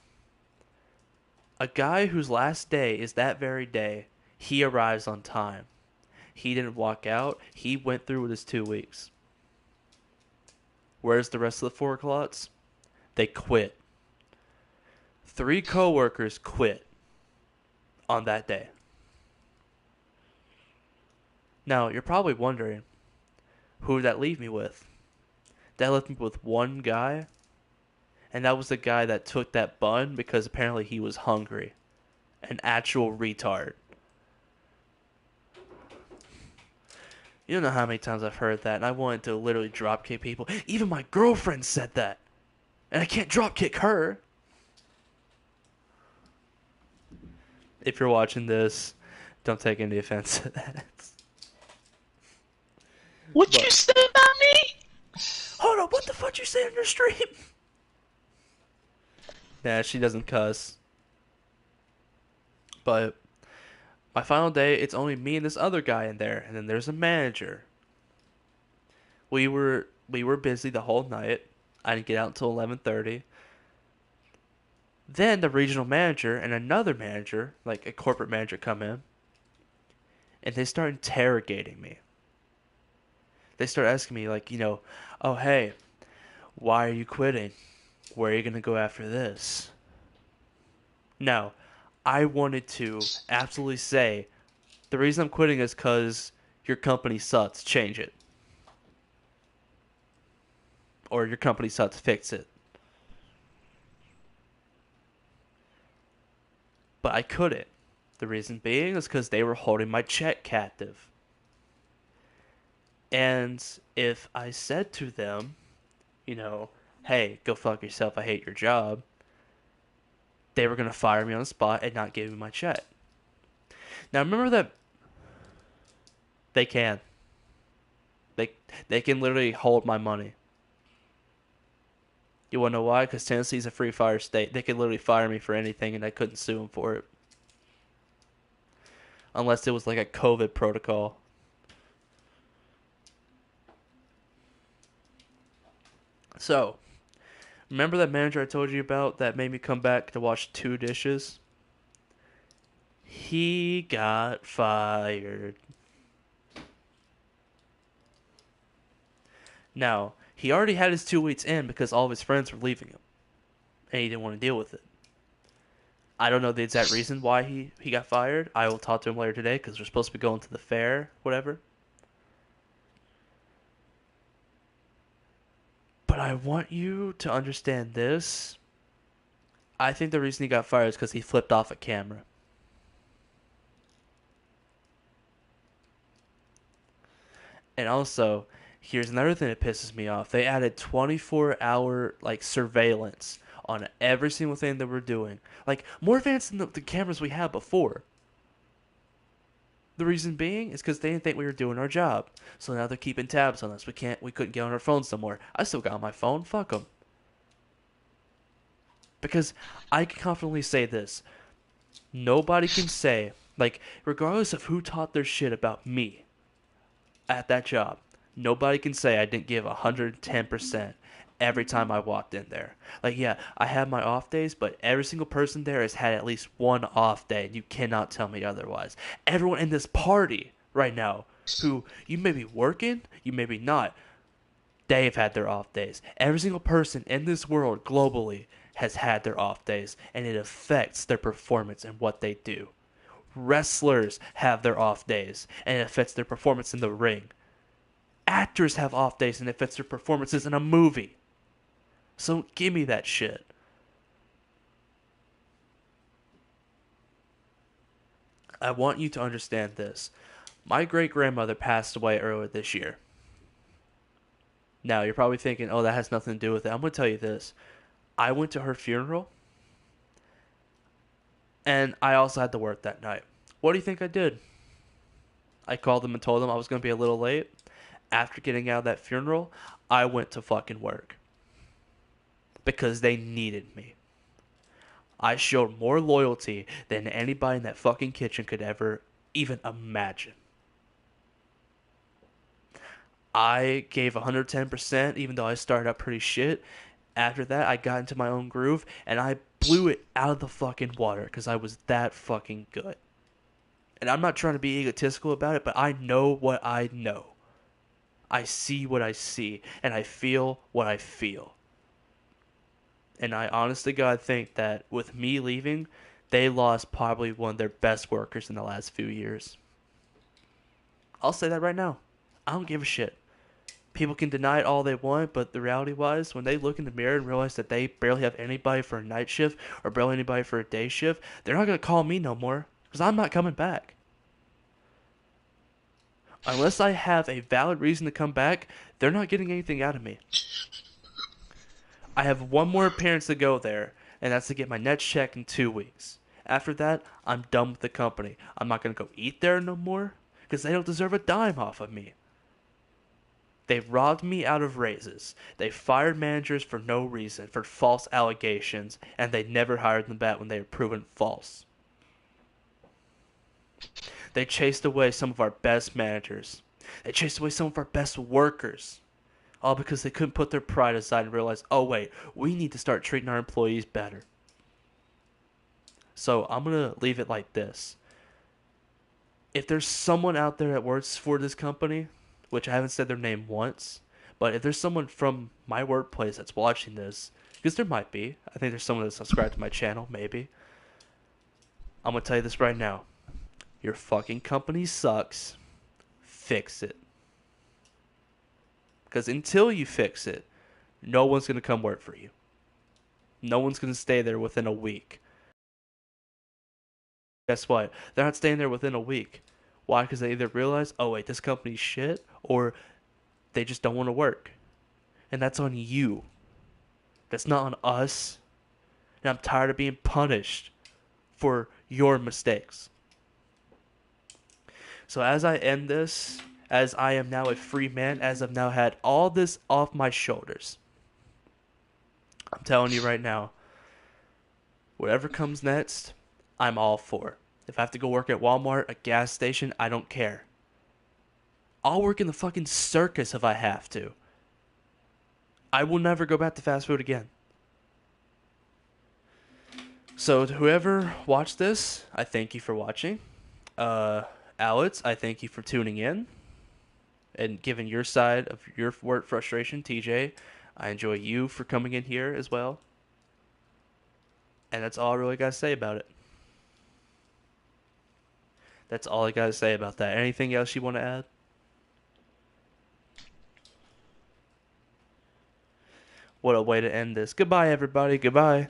A guy whose last day is that very day, he arrives on time. He didn't walk out. He went through with his 2 weeks. Where's the rest of the 4 o'clocks? They quit. 3 coworkers quit on that day. Now, you're probably wondering, who did that leave me with? That left me with one guy, and that was the guy that took that bun because apparently he was hungry. An actual retard. You don't know how many times I've heard that, and I wanted to literally dropkick people. Even my girlfriend said that, and I can't dropkick her. If you're watching this, don't take any offense to that. What you said about me? Hold on, what the fuck you say on your stream? Nah, she doesn't cuss. But my final day, it's only me and this other guy in there, and then there's a manager. We were busy the whole night. I didn't get out until 11:30. Then the regional manager and another manager, like a corporate manager, come in, and they start interrogating me. They start asking me, like, oh, hey, why are you quitting? Where are you going to go after this? Now, I wanted to absolutely say, the reason I'm quitting is because your company sucks, change it. Or your company sucks, fix it. But I couldn't. The reason being is because they were holding my check captive. And if I said to them, hey, go fuck yourself, I hate your job, they were going to fire me on the spot and not give me my check. Now remember that they can. They can literally hold my money. You want to know why? Because Tennessee's a free fire state. They could literally fire me for anything and I couldn't sue them for it. Unless it was like a COVID protocol. So, remember that manager I told you about that made me come back to wash 2 dishes? He got fired. Now, he already had his 2 weeks in because all of his friends were leaving him. And he didn't want to deal with it. I don't know the exact reason why he got fired. I will talk to him later today because we're supposed to be going to the fair, whatever. But I want you to understand this. I think the reason he got fired is because he flipped off a camera. And also, Here's another thing that pisses me off. They added 24-hour like surveillance on every single thing that we're doing. Like more advanced than the cameras we had before. The reason being is because they didn't think we were doing our job. So now they're keeping tabs on us. We couldn't get on our phones no more. I still got on my phone. Fuck them. Because I can confidently say this. Nobody can say, like, regardless of who taught their shit about me at that job, nobody can say I didn't give 110% every time I walked in there. Like, yeah, I have my off days, but every single person there has had at least one off day, and you cannot tell me otherwise. Everyone in this party right now, who you may be working, you may be not, they've had their off days. Every single person in this world globally has had their off days, and it affects their performance and what they do. Wrestlers have their off days, and it affects their performance in the ring. Actors have off days, and it affects their performances in a movie. So give me that shit. I want you to understand this. My great-grandmother passed away earlier this year. Now, you're probably thinking, oh, that has nothing to do with it. I'm going to tell you this. I went to her funeral, and I also had to work that night. What do you think I did? I called them and told them I was going to be a little late. After getting out of that funeral, I went to fucking work. Because they needed me. I showed more loyalty than anybody in that fucking kitchen could ever even imagine. I gave 110% even though I started out pretty shit. After that, I got into my own groove and I blew it out of the fucking water because I was that fucking good. And I'm not trying to be egotistical about it, but I know what I know. I see what I see, and I feel what I feel. And I honestly God think that with me leaving, they lost probably one of their best workers in the last few years. I'll say that right now. I don't give a shit. People can deny it all they want, but the reality wise, when they look in the mirror and realize that they barely have anybody for a night shift or barely anybody for a day shift, they're not going to call me no more because I'm not coming back. Unless I have a valid reason to come back, they're not getting anything out of me. I have one more appearance to go there, and that's to get my next check in 2 weeks. After that, I'm done with the company. I'm not going to go eat there no more because they don't deserve a dime off of me. They robbed me out of raises. They fired managers for no reason, for false allegations, and they never hired them back when they were proven false. They chased away some of our best managers. They chased away some of our best workers. All because they couldn't put their pride aside and realize, oh wait, we need to start treating our employees better. So I'm going to leave it like this. If there's someone out there that works for this company, which I haven't said their name once, but if there's someone from my workplace that's watching this, because there might be, I think there's someone that's subscribed to my channel, maybe. I'm going to tell you this right now. Your fucking company sucks. Fix it. Because until you fix it, no one's going to come work for you. No one's going to stay there within a week. Guess what? They're not staying there within a week. Why? Because they either realize, oh wait, this company's shit, or they just don't want to work. And that's on you. That's not on us. And I'm tired of being punished for your mistakes. So as I end this, as I am now a free man, as I've now had all this off my shoulders, I'm telling you right now, whatever comes next, I'm all for. If I have to go work at Walmart, a gas station, I don't care. I'll work in the fucking circus if I have to. I will never go back to fast food again. So to whoever watched this, I thank you for watching. Alex, I thank you for tuning in and giving your side of your work frustration. TJ, I enjoy you for coming in here as well. And that's all I really got to say about it. That's all I got to say about that. Anything else you want to add? What a way to end this. Goodbye, everybody. Goodbye.